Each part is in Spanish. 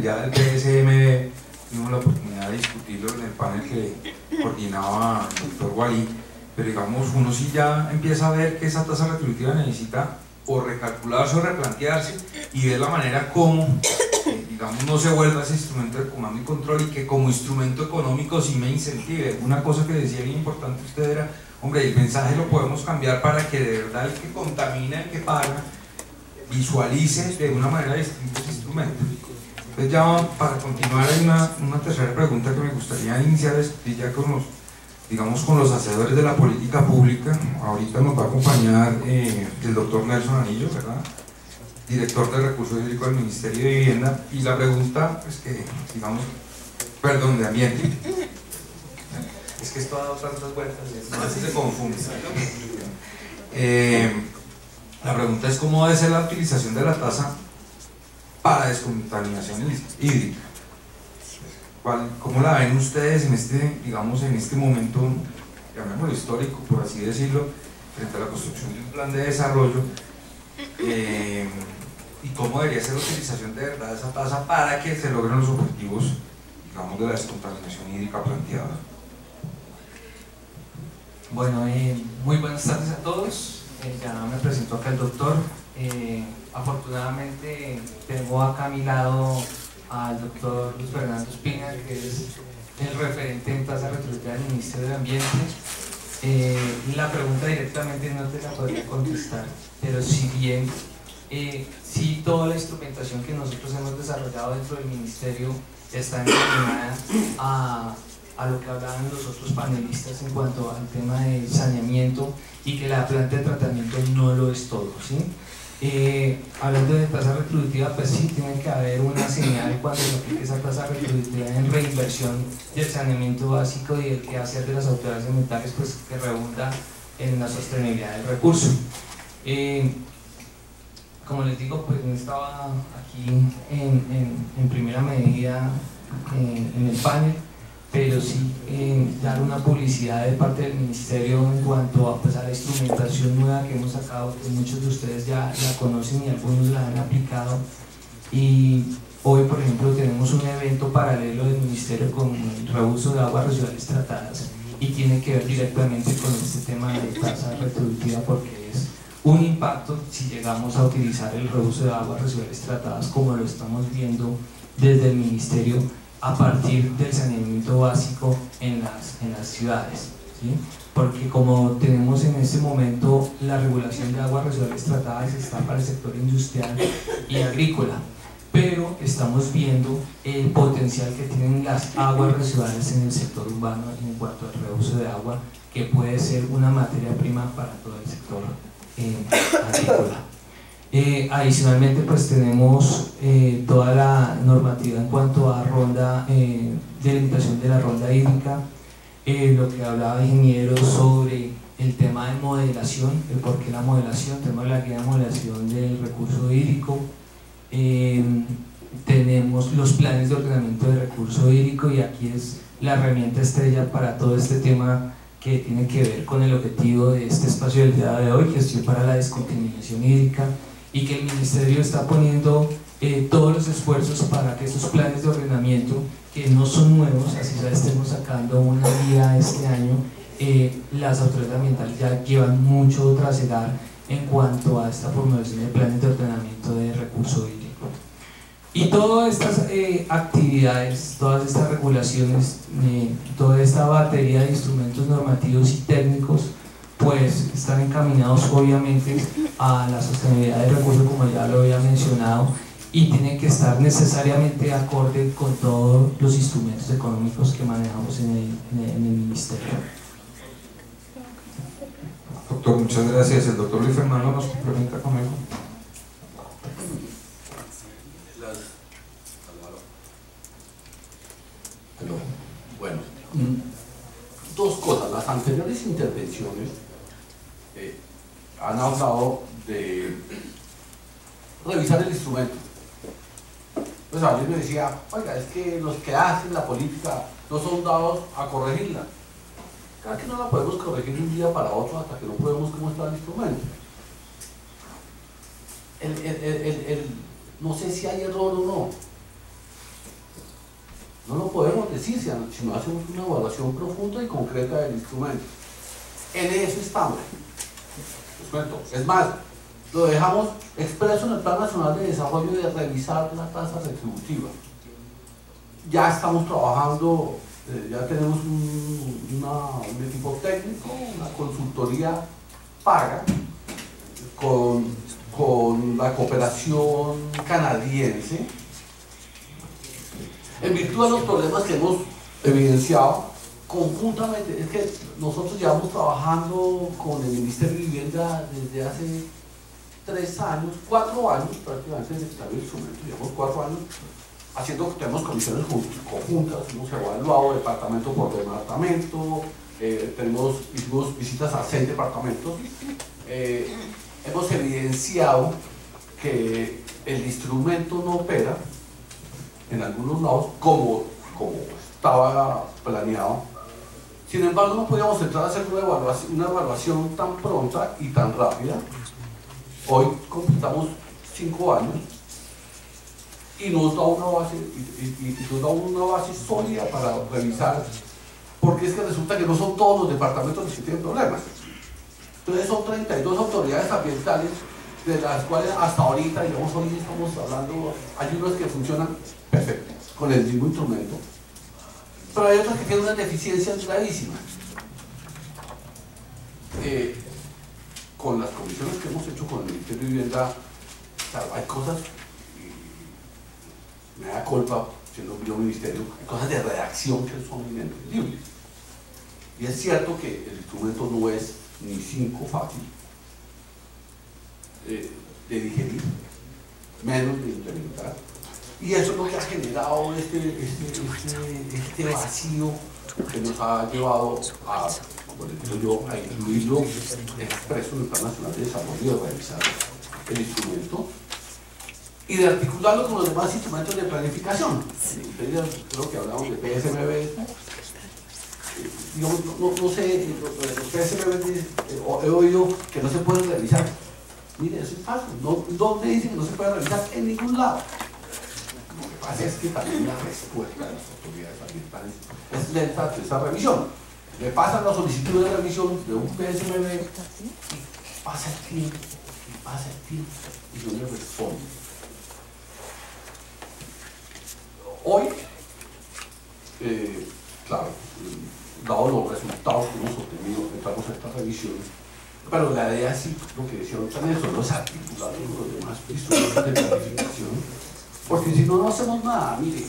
Ya del PSM tuvimos la oportunidad de discutirlo en el panel que coordinaba el doctor Walí, pero digamos, uno sí ya empieza a ver que esa tasa retributiva necesita o recalcularse o replantearse y ver la manera como, digamos, no se vuelva ese instrumento de comando y control y que como instrumento económico sí me incentive. Una cosa que decía bien importante usted era, hombre, el mensaje lo podemos cambiar para que de verdad el que contamina, el que paga, visualice de una manera distinta ese instrumento. Entonces ya para continuar hay una tercera pregunta que me gustaría iniciar ya con los, digamos, con los hacedores de la política pública. Ahorita nos va a acompañar el doctor Nelson Anillo, ¿verdad? Director de Recursos Hídricos del Ministerio de Vivienda, y la pregunta es que, digamos, perdón, de ambiente, es que esto ha dado tantas vueltas, a veces se confunde. La pregunta es cómo debe ser la utilización de la tasa para descontaminación hídrica. ¿Cómo la ven ustedes en este, digamos, en este momento, llamémoslo histórico, por así decirlo, frente a la construcción de un plan de desarrollo? ¿Y cómo debería ser la utilización de verdad de esa tasa para que se logren los objetivos, digamos, de la descontaminación hídrica planteada? Bueno, muy buenas tardes a todos. Ya me presento acá el doctor. Afortunadamente tengo acá a mi lado al doctor Luis Fernando Espina, que es el referente en tasa retributiva del Ministerio de Ambiente. La pregunta directamente no te la podría contestar, pero si bien sí, toda la instrumentación que nosotros hemos desarrollado dentro del Ministerio está encaminada a lo que hablaban los otros panelistas en cuanto al tema de saneamiento, y que la planta de tratamiento no lo es todo, ¿sí? Hablando de tasa retributiva, pues sí, tiene que haber una señal cuando se aplique esa tasa retributiva en reinversión del saneamiento básico y el quehacer de las autoridades ambientales, pues que redunda en la sostenibilidad del recurso. Como les digo, pues no estaba aquí en primera medida en el panel, pero sí dar una publicidad de parte del Ministerio en cuanto a, pues, a la instrumentación nueva que hemos sacado, que muchos de ustedes ya la conocen y algunos la han aplicado. Y hoy, por ejemplo, tenemos un evento paralelo del Ministerio con el reuso de aguas residuales tratadas, y tiene que ver directamente con este tema de tasa retributiva, porque es un impacto si llegamos a utilizar el reuso de aguas residuales tratadas como lo estamos viendo desde el Ministerio a partir del saneamiento básico en las ciudades, ¿sí? Porque como tenemos en este momento la regulación de aguas residuales tratadas está para el sector industrial y agrícola, pero estamos viendo el potencial que tienen las aguas residuales en el sector urbano en cuanto al reuso de agua, que puede ser una materia prima para todo el sector agrícola. Adicionalmente, pues tenemos toda la normativa en cuanto a ronda, delimitación de la ronda hídrica, lo que hablaba el ingeniero sobre el tema de modelación, el por qué la modelación, tenemos la guía de modelación del recurso hídrico, tenemos los planes de ordenamiento del recurso hídrico, y aquí es la herramienta estrella para todo este tema que tiene que ver con el objetivo de este espacio del día de hoy, gestión para la descontaminación hídrica, y que el Ministerio está poniendo todos los esfuerzos para que esos planes de ordenamiento, que no son nuevos, así ya estemos sacando una guía este año, las autoridades ambientales ya llevan mucho trasegar en cuanto a esta formulación de planes de ordenamiento de recurso hídrico. Y todas estas actividades, todas estas regulaciones, toda esta batería de instrumentos normativos y técnicos, pues están encaminados obviamente a la sostenibilidad del recurso, como ya lo había mencionado, y tienen que estar necesariamente acorde con todos los instrumentos económicos que manejamos en el Ministerio. Doctor, muchas gracias. El doctor Luis Fernando nos complementa con algo. Bueno, dos cosas. Las anteriores intervenciones han hablado de revisar el instrumento. Pues alguien me decía, oiga, es que los que hacen la política no son dados a corregirla. Claro que no la podemos corregir de un día para otro hasta que no podemos cómo está el instrumento. No sé si hay error o no, No lo podemos decir si no hacemos una evaluación profunda y concreta del instrumento. En eso estamos. Les cuento. Es más, lo dejamos expreso en el Plan Nacional de Desarrollo de revisar la tasa retributiva. Ya estamos trabajando, ya tenemos un equipo técnico, una consultoría paga con la cooperación canadiense, en virtud de los problemas que hemos evidenciado conjuntamente. Es que nosotros llevamos trabajando con el Ministerio de Vivienda desde hace 3 años, 4 años prácticamente desde que salió el instrumento. Llevamos 4 años haciendo que tenemos comisiones conjuntas, hemos evaluado departamento por departamento, hicimos visitas a 6 departamentos, hemos evidenciado que el instrumento no opera en algunos lados como estaba planeado. Sin embargo, no podíamos entrar a hacer una evaluación tan pronta y tan rápida. Hoy completamos 5 años y nos da una base sólida para revisar, porque es que resulta que no son todos los departamentos los que tienen problemas. Entonces son 32 autoridades ambientales, de las cuales hasta ahorita, digamos, hoy estamos hablando, hay unas que funcionan perfecto, con el mismo instrumento, pero hay otras que tienen unas deficiencias gravísimas. Con las comisiones que hemos hecho con el Ministerio de Vivienda, claro, hay cosas, me da culpa, siendo yo ministerio, hay cosas de redacción que son inentendibles. Y es cierto que el instrumento no es ni 5 fácil de digerir, menos de implementar. Y eso es lo que ha generado este vacío que nos ha llevado a, como les digo yo, a incluirlo expreso en el Plan Nacional de Desarrollo, de revisar el instrumento y de articularlo con los demás instrumentos de planificación. Creo que hablamos de PSMB. No sé, los PSMB he oído que no se pueden revisar. Mire, eso es falso. ¿Dónde dicen que no se puede revisar? En ningún lado. Lo que pasa es que también la respuesta de las autoridades ambientales es lenta ante esa revisión. Le pasan la solicitud de revisión de un PSMB y pasa el tiempo, y no le responde. Hoy, claro, dado los resultados que hemos obtenido, entramos a esta revisión, pero la idea sí, lo que decían también son los articulados con los demás instrumentos de planificación, porque si no, no hacemos nada. Mire,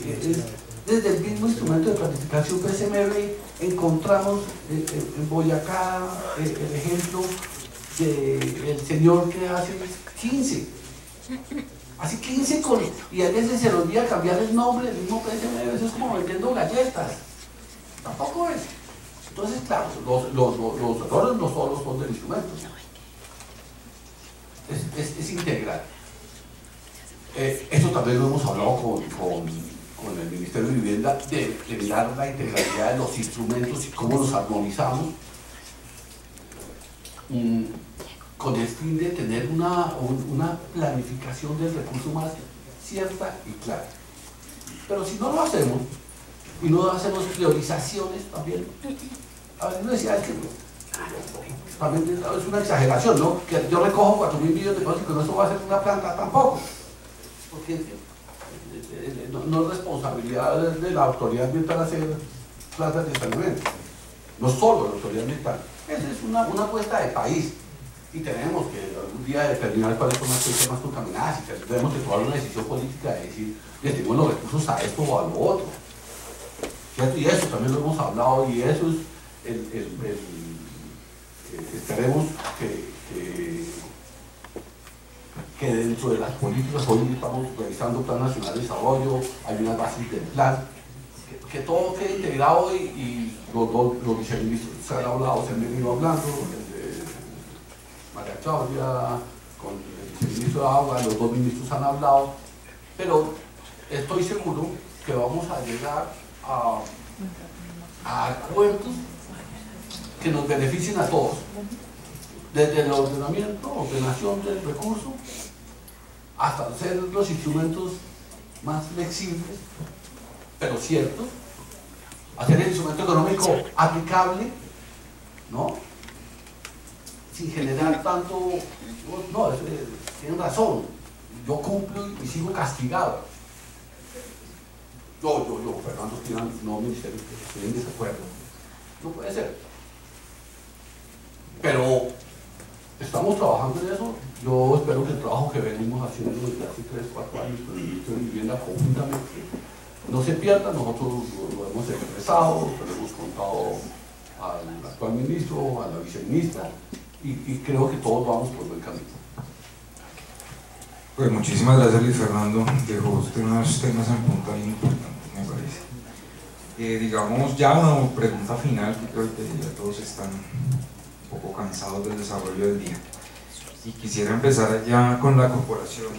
desde el mismo instrumento de planificación PSMB encontramos en Boyacá el ejemplo del señor que hace 15 y a veces se le olvida cambiar el nombre del mismo PSMB. Eso es como vendiendo galletas, tampoco es. Entonces, claro, los errores no solo son del instrumento, es integral. Eso también lo hemos hablado con el Ministerio de Vivienda, de mirar la integralidad de los instrumentos y cómo los armonizamos, con el fin de tener una planificación del recurso más cierta y clara. Pero si no lo hacemos, y no hacemos priorizaciones también, a ver, no decía, es que también es una exageración, ¿no? Que yo recojo 4.000 millones de pesos y que no eso va a ser una planta tampoco, porque no es responsabilidad de la autoridad ambiental hacer plantas de saneamiento, no solo de la autoridad ambiental. Esa es una apuesta de país, y tenemos que algún día determinar cuáles son las especies más contaminadas, y tenemos que tomar una decisión política de decir, destinemos los recursos a esto o a lo otro, ¿cierto? Y eso también lo hemos hablado, y eso es esperemos que dentro de las políticas, hoy estamos revisando Plan Nacional de Desarrollo, hay unas bases del plan, que todo quede integrado, y los viceministros se han hablado, se han venido hablando, María Claudia, con el viceministro de Agua, los 2 ministros han hablado, pero estoy seguro que vamos a llegar a acuerdos que nos beneficien a todos, desde el ordenación del recurso, hasta hacer los instrumentos más flexibles pero ciertos, hacer el instrumento económico aplicable, ¿no? Sin generar tanto, no, tienen razón, yo cumplo y sigo castigado. Fernando Espinal, no ministerio, estoy en desacuerdo. No puede ser. Pero estamos trabajando en eso. Yo espero que el trabajo que venimos haciendo desde hace 3 o 4 años con el ministro de Vivienda conjuntamente no se pierda. Nosotros lo hemos expresado, se lo hemos contado al actual ministro, a la viceministra, y creo que todos vamos por buen camino. Pues muchísimas gracias, Luis Fernando. Dejó usted unos temas en punta bien importantes, me parece. Digamos, ya una pregunta final, que creo que ya todos están un poco cansados del desarrollo del día. Y quisiera empezar ya con la corporación.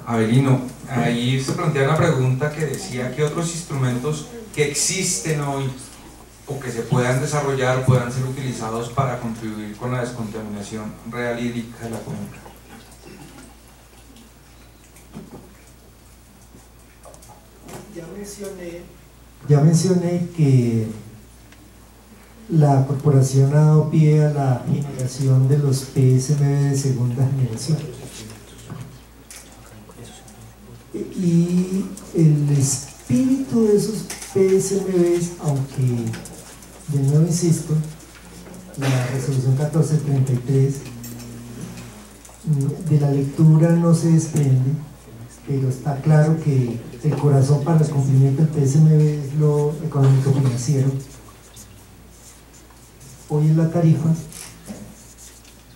Abelino, ahí se plantea una pregunta que decía que otros instrumentos que existen hoy o que se puedan desarrollar puedan ser utilizados para contribuir con la descontaminación real hídrica de la cuenca. Ya mencioné que la corporación ha dado pie a la generación de los PSMB de segunda generación. Y el espíritu de esos PSMBs, aunque de nuevo insisto, la resolución 1433 de la lectura no se desprende, pero está claro que el corazón para el cumplimiento del PSMB es lo económico financiero. Hoy en la tarifa,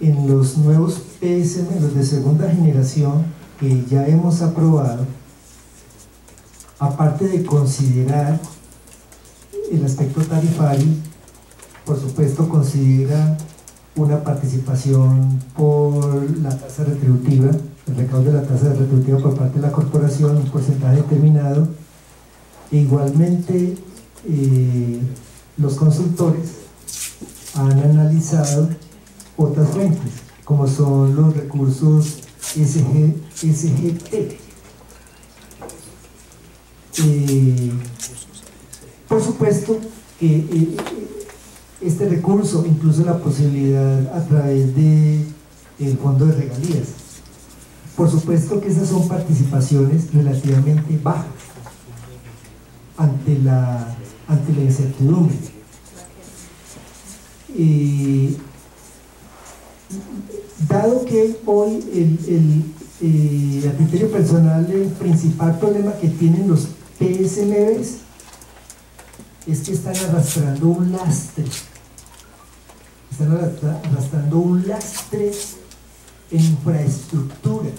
en los nuevos PSM, los de segunda generación que ya hemos aprobado, aparte de considerar el aspecto tarifario, por supuesto considera una participación por la tasa retributiva, el recaudo de la tasa retributiva por parte de la corporación, un porcentaje determinado, e igualmente los consultores han analizado otras fuentes, como son los recursos SGT. Por supuesto que este recurso, incluso la posibilidad a través del fondo de regalías, por supuesto que esas son participaciones relativamente bajas ante la incertidumbre. Dado que hoy a criterio personal el principal problema que tienen los PSMBs es que están arrastrando un lastre, en infraestructura,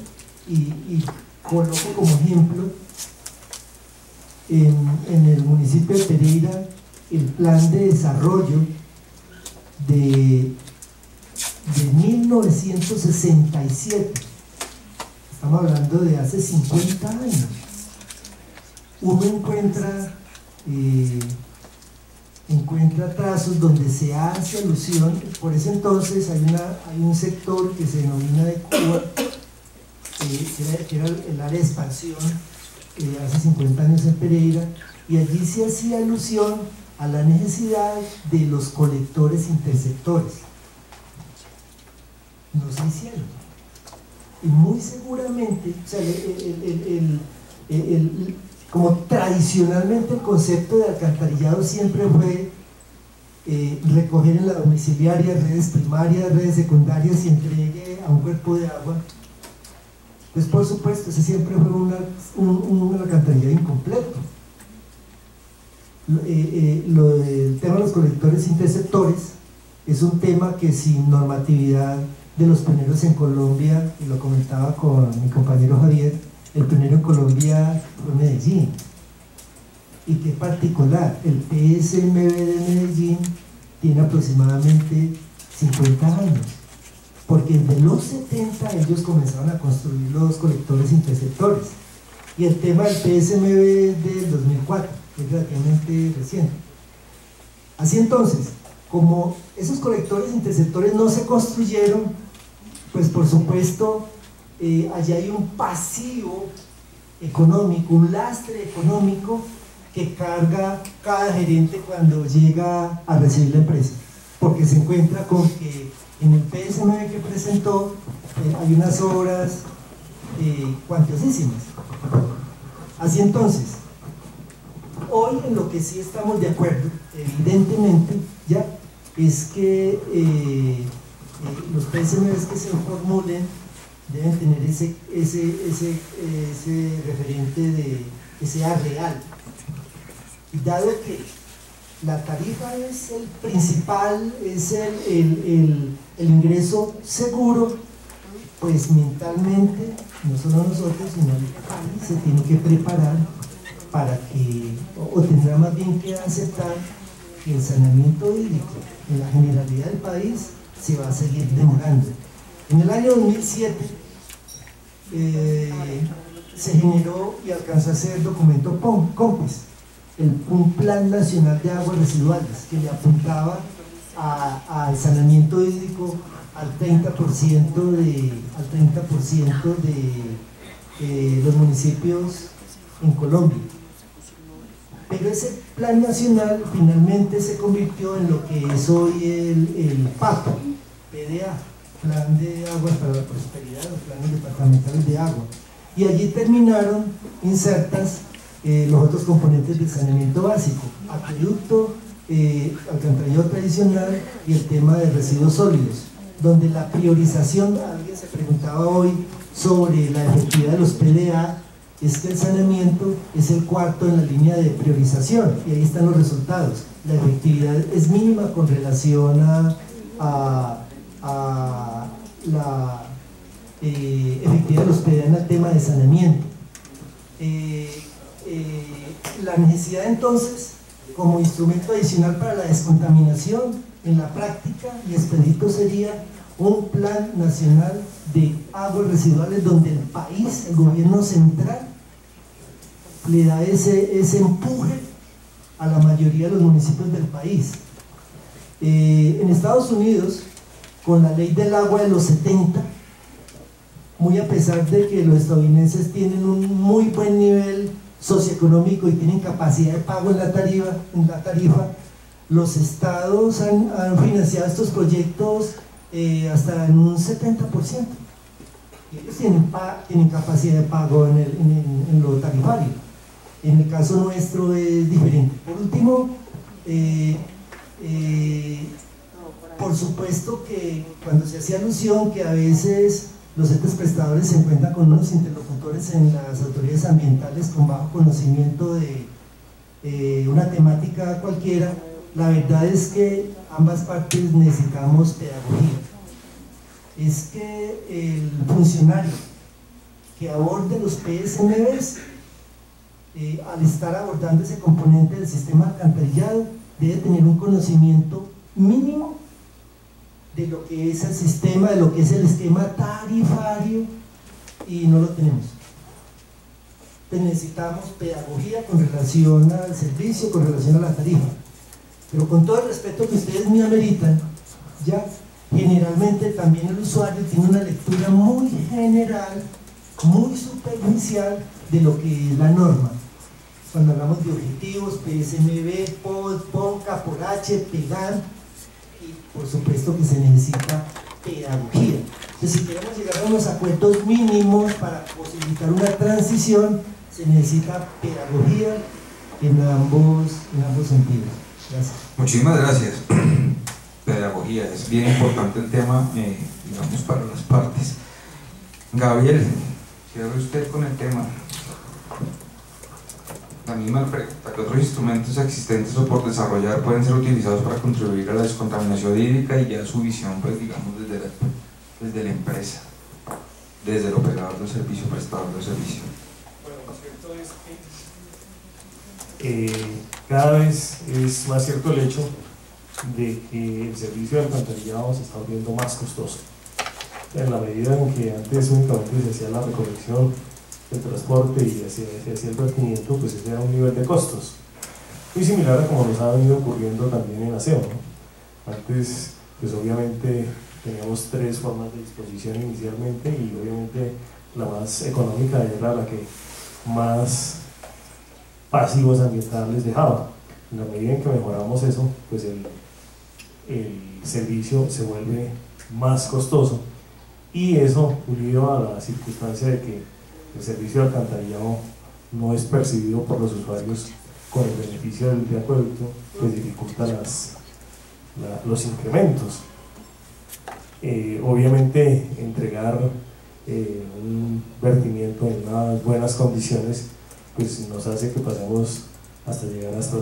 y coloco como ejemplo en el municipio de Pereira el plan de desarrollo de 1967, estamos hablando de hace 50 años. Uno encuentra trazos donde se hace alusión. Por ese entonces hay un sector que se denomina de Cuba, que era el área de expansión, hace 50 años en Pereira, y allí se hacía alusión a la necesidad de los colectores interceptores. No se hicieron, y muy seguramente, o sea, como tradicionalmente el concepto de alcantarillado siempre fue recoger en la domiciliaria redes primarias, redes secundarias y entregue a un cuerpo de agua, pues por supuesto ese siempre fue un alcantarillado incompleto. Lo del tema de los colectores interceptores es un tema que sin normatividad de los pioneros en Colombia, y lo comentaba con mi compañero Javier, el pionero en Colombia fue Medellín. Y qué particular, el PSMB de Medellín tiene aproximadamente 50 años, porque desde los 70 ellos comenzaron a construir los colectores interceptores, y el tema del PSMB del 2004, que es relativamente reciente. Así entonces, como esos colectores interceptores no se construyeron, pues por supuesto allá hay un pasivo económico, un lastre económico que carga cada gerente cuando llega a recibir la empresa, porque se encuentra con que en el PSMB que presentó hay unas obras cuantiosísimas. Así entonces, hoy en lo que sí estamos de acuerdo, evidentemente, ya, es que los PSMBs que se formulen deben tener ese referente de ese real. Y dado que la tarifa es el principal, es el ingreso seguro, pues mentalmente, no solo nosotros, sino el país se tiene que preparar para que, o tendrá más bien que aceptar que el saneamiento hídrico en la generalidad del país se va a seguir demorando. En el año 2007 se generó y alcanzó a ser el documento COMPES, un Plan Nacional de Aguas Residuales, que le apuntaba al saneamiento hídrico al 30% de los municipios en Colombia. Pero ese plan nacional finalmente se convirtió en lo que es hoy el PAPA, PDA, Plan de Aguas para la Prosperidad, los planes departamentales de agua. Y allí terminaron insertas los otros componentes del saneamiento básico: acueducto, alcantarillado tradicional y el tema de residuos sólidos, donde la priorización, alguien se preguntaba hoy sobre la efectividad de los PDA, es que el saneamiento es el cuarto en la línea de priorización, y ahí están los resultados. La efectividad es mínima con relación a la efectividad de los PDA en el tema de saneamiento. La necesidad entonces, como instrumento adicional para la descontaminación, en la práctica y expedito, sería un plan nacional de aguas residuales donde el país, el gobierno central, le da ese empuje a la mayoría de los municipios del país. En Estados Unidos, con la ley del agua de los 70, muy a pesar de que los estadounidenses tienen un muy buen nivel socioeconómico y tienen capacidad de pago en la tarifa, los estados han financiado estos proyectos hasta en un 70%. Y ellos tienen capacidad de pago en lo tarifario. En el caso nuestro es diferente. Por último, por supuesto que cuando se hacía alusión que a veces los entes prestadores se encuentran con unos interlocutores en las autoridades ambientales con bajo conocimiento de una temática cualquiera, la verdad es que ambas partes necesitamos pedagogía. Es que el funcionario que aborde los PSMBs, al estar abordando ese componente del sistema alcantarillado, debe tener un conocimiento mínimo de lo que es el sistema, de lo que es el esquema tarifario, y no lo tenemos. Entonces necesitamos pedagogía con relación al servicio, con relación a la tarifa. Pero con todo el respeto que ustedes me ameritan, ya generalmente también el usuario tiene una lectura muy general, muy superficial de lo que es la norma. Cuando hablamos de objetivos, PSMB, POD, PONCA, PORH, PEGAN, y por supuesto que se necesita pedagogía. Entonces, si queremos llegar a unos acuerdos mínimos para posibilitar una transición, se necesita pedagogía en ambos sentidos. Gracias. Muchísimas gracias. Pedagogía, es bien importante el tema, digamos, para las partes. Gabriel, cierre usted con el tema. La misma pregunta: ¿qué otros instrumentos existentes o por desarrollar pueden ser utilizados para contribuir a la descontaminación hídrica? Y ya su visión, pues digamos, desde la empresa, desde el operador del servicio, prestador del servicio. Bueno, lo cierto es que cada vez es más cierto el hecho de que el servicio de alcantarillado se está volviendo más costoso. En la medida en que antes únicamente se hacía la recolección, el transporte y se hacía el vertimiento, pues ese era un nivel de costos muy similar a como nos ha venido ocurriendo también en aseo, ¿no? Antes, pues obviamente teníamos 3 formas de disposición inicialmente y obviamente la más económica era la que más pasivos ambientales dejaba. En la medida en que mejoramos eso, pues el servicio se vuelve más costoso, y eso, unido a la circunstancia de que el servicio de alcantarillado no es percibido por los usuarios con el beneficio del acueducto, pues dificulta los incrementos. Obviamente entregar un vertimiento en unas buenas condiciones pues nos hace que pasemos hasta llegar hasta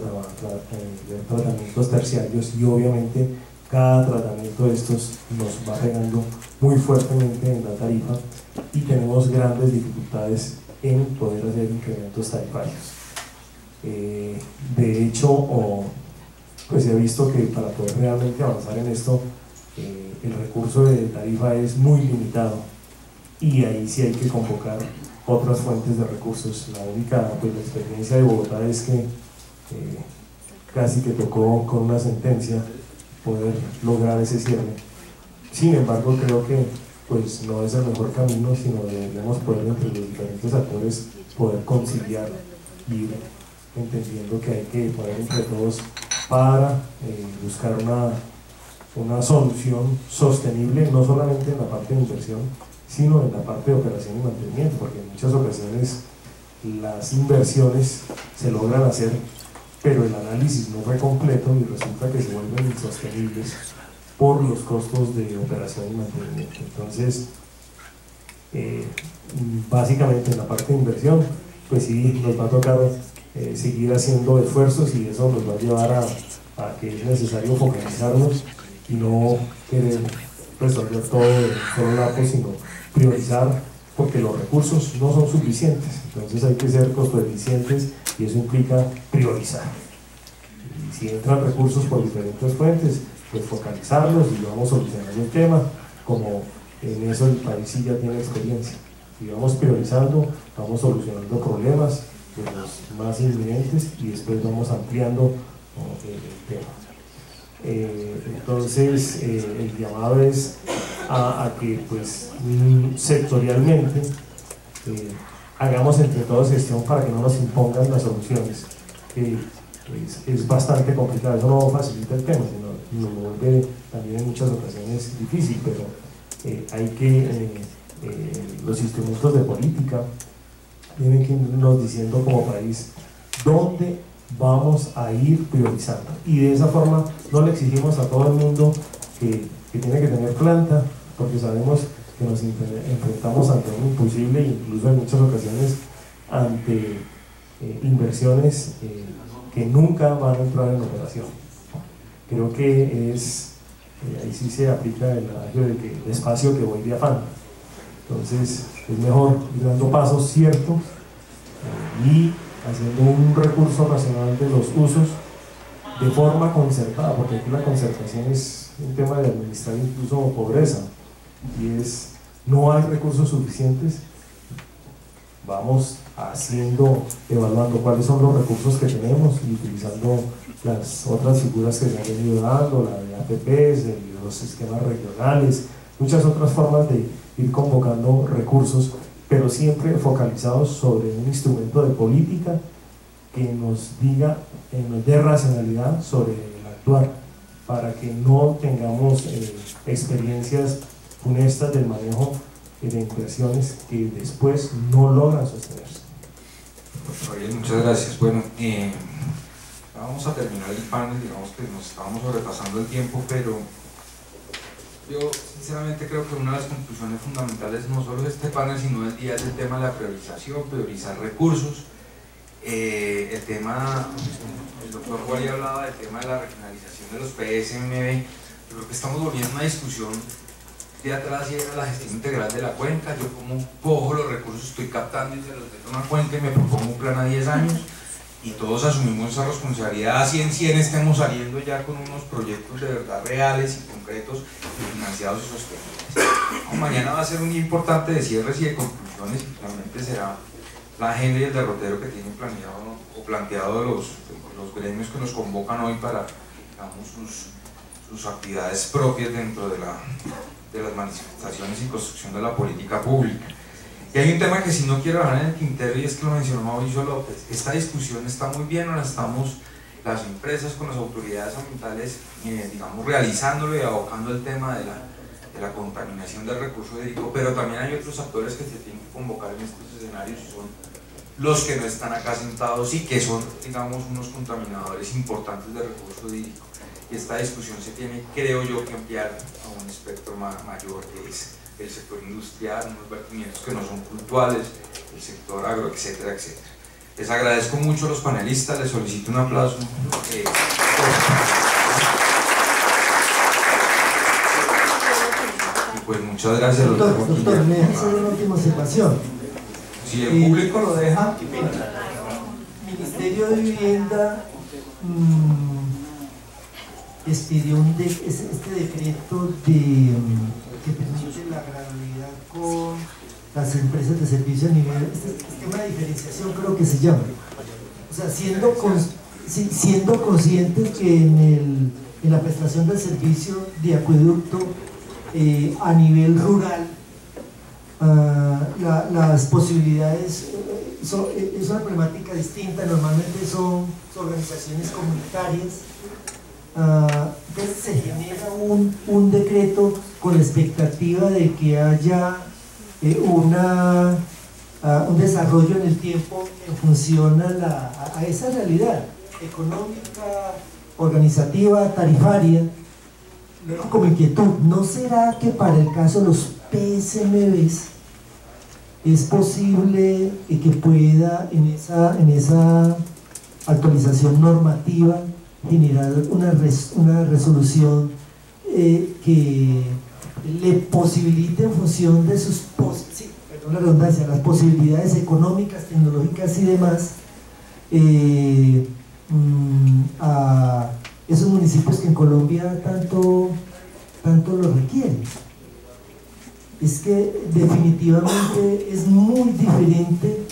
tratamientos terciarios, y obviamente cada tratamiento de estos nos va pegando muy fuertemente en la tarifa y tenemos grandes dificultades en poder hacer incrementos tarifarios. De hecho, pues se ha visto que para poder realmente avanzar en esto, el recurso de tarifa es muy limitado, y ahí sí hay que convocar otras fuentes de recursos. La única, pues la experiencia de Bogotá es que casi que tocó con una sentencia poder lograr ese cierre. Sin embargo, creo que pues no es el mejor camino, sino deberíamos poder entre los diferentes actores poder conciliar y ir entendiendo que hay que poner entre todos para buscar una solución sostenible, no solamente en la parte de inversión, sino en la parte de operación y mantenimiento, porque en muchas ocasiones las inversiones se logran hacer, pero el análisis no fue completo y resulta que se vuelven insostenibles por los costos de operación y mantenimiento. Entonces, básicamente en la parte de inversión, pues sí, nos va a tocar seguir haciendo esfuerzos, y eso nos va a llevar a que es necesario focalizarnos y no querer resolver todo de un solo lado, sino priorizar, porque los recursos no son suficientes. Entonces hay que ser costo eficientes, y eso implica priorizar. Y si entran recursos por diferentes fuentes, pues focalizarlos y vamos solucionando el tema, como en eso el país sí ya tiene experiencia. Y vamos priorizando, vamos solucionando problemas de los más inminentes, y después vamos ampliando el tema. Entonces el llamado es a que pues sectorialmente hagamos entre todos gestión para que no nos impongan las soluciones, que es bastante complicado. Eso no facilita el tema, sino nos vuelve también en muchas ocasiones difícil, pero hay que los instrumentos de política tienen que irnos diciendo como país dónde vamos a ir priorizando, y de esa forma no le exigimos a todo el mundo que tiene que tener planta, porque sabemos que nos enfrentamos ante un imposible, incluso en muchas ocasiones ante inversiones que nunca van a entrar en operación. Creo que ahí sí se aplica el adagio de que despacio que voy de afán. Entonces es mejor ir dando pasos ciertos y haciendo un recurso racional de los usos de forma concertada, porque aquí la concertación es un tema de administrar incluso pobreza, y no hay recursos suficientes, vamos evaluando cuáles son los recursos que tenemos y utilizando las otras figuras que se han venido dando, la de APPs, los sistemas regionales, muchas otras formas de ir convocando recursos, pero siempre focalizados sobre un instrumento de política que nos dé racionalidad sobre el actuar, para que no tengamos experiencias funestas del manejo de inversiones que después no logran sostenerse. Bien, muchas gracias. Bueno, vamos a terminar el panel, digamos que nos estábamos sobrepasando el tiempo, pero yo sinceramente creo que una de las conclusiones fundamentales no solo de este panel, sino del día, es el tema de la priorización, priorizar recursos. El tema, el doctor Wally hablaba del tema de la regionalización de los PSMB. Yo creo que estamos volviendo a una discusión de atrás, y era la gestión integral de la cuenca. Yo como cojo los recursos, estoy captando y se los dejo a una cuenca y me propongo un plan a 10 años, y todos asumimos esa responsabilidad. Así en 100 estemos saliendo ya con unos proyectos de verdad reales y concretos, y financiados y sostenibles. Mañana va a ser un día importante de cierres y de conclusiones, y realmente será la agenda y el derrotero que tienen planeado o planteado los gremios que nos convocan hoy para, digamos, sus sus actividades propias dentro de las manifestaciones y construcción de la política pública. Y hay un tema que si no quiero dejar en el tintero, y es que lo mencionó Mauricio López. Esta discusión está muy bien, ahora estamos las empresas con las autoridades ambientales, digamos, realizándolo y abocando el tema de la contaminación del recurso hídrico, pero también hay otros actores que se tienen que convocar en estos escenarios y son los que no están acá sentados y que son, digamos, unos contaminadores importantes del recurso hídrico. Y esta discusión se tiene, creo yo, que ampliar a un espectro mayor, que es el sector industrial, unos vertimientos que no son puntuales, el sector agro, etcétera, etcétera. Les agradezco mucho a los panelistas, les solicito un aplauso. Y pues muchas gracias. Doctor, me hace una última observación. Si el público lo deja. Ministerio de Vivienda expidió este decreto que permite la gradualidad con las empresas de servicio a nivel, esquema de diferenciación creo que se llama. O sea, siendo conscientes que en la prestación del servicio de acueducto a nivel rural, las posibilidades es una problemática distinta, normalmente son organizaciones comunitarias. Entonces se genera un decreto con la expectativa de que haya un desarrollo en el tiempo en función a esa realidad económica, organizativa, tarifaria. Luego, como inquietud, ¿no será que para el caso de los PSMBs es posible que pueda en esa actualización normativa generar una resolución que le posibilite en función de sus la redundancia, las posibilidades económicas, tecnológicas y demás a esos municipios que en Colombia tanto lo requieren? Es que definitivamente es muy diferente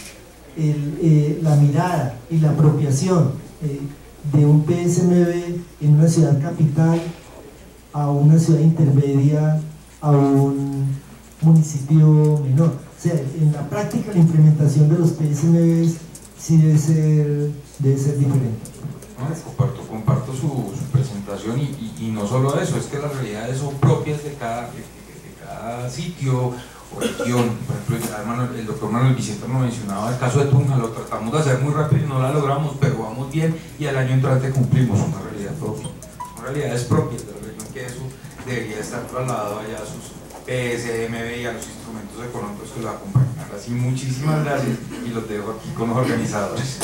la mirada y la apropiación de un PSMB en una ciudad capital a una ciudad intermedia, a un municipio menor. O sea, en la práctica la implementación de los PSMBs sí debe ser diferente. Comparto su presentación y no solo eso, es que las realidades son propias de cada sitio o región. Por ejemplo, el doctor Manuel Vicente nos mencionaba el caso de Tunja, lo tratamos de hacer muy rápido y no la logramos, pero vamos bien y al año entrante cumplimos una realidad propia. Son realidades propias de la región, que eso debería estar trasladado allá a sus PSMB y a los instrumentos económicos que los acompañan. Así, muchísimas gracias y los dejo aquí con los organizadores.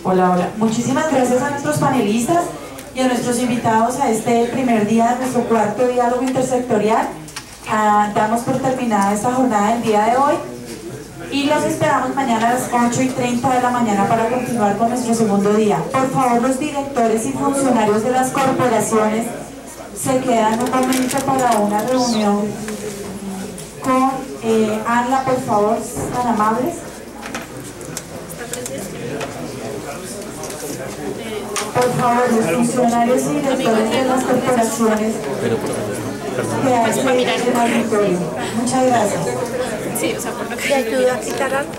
Hola. Muchísimas gracias a nuestros panelistas y a nuestros invitados a este primer día de nuestro cuarto diálogo intersectorial. Damos por terminada esta jornada del día de hoy y los esperamos mañana a las 8:30 de la mañana para continuar con nuestro segundo día. Por favor, los directores y funcionarios de las corporaciones se quedan un momento para una reunión con Anla, por favor, tan amables. Por favor, los funcionarios y directores de las corporaciones quedarse en el auditorio. Muchas gracias. Sí, o sea, por lo que... ¿Te ayuda a quitar algo?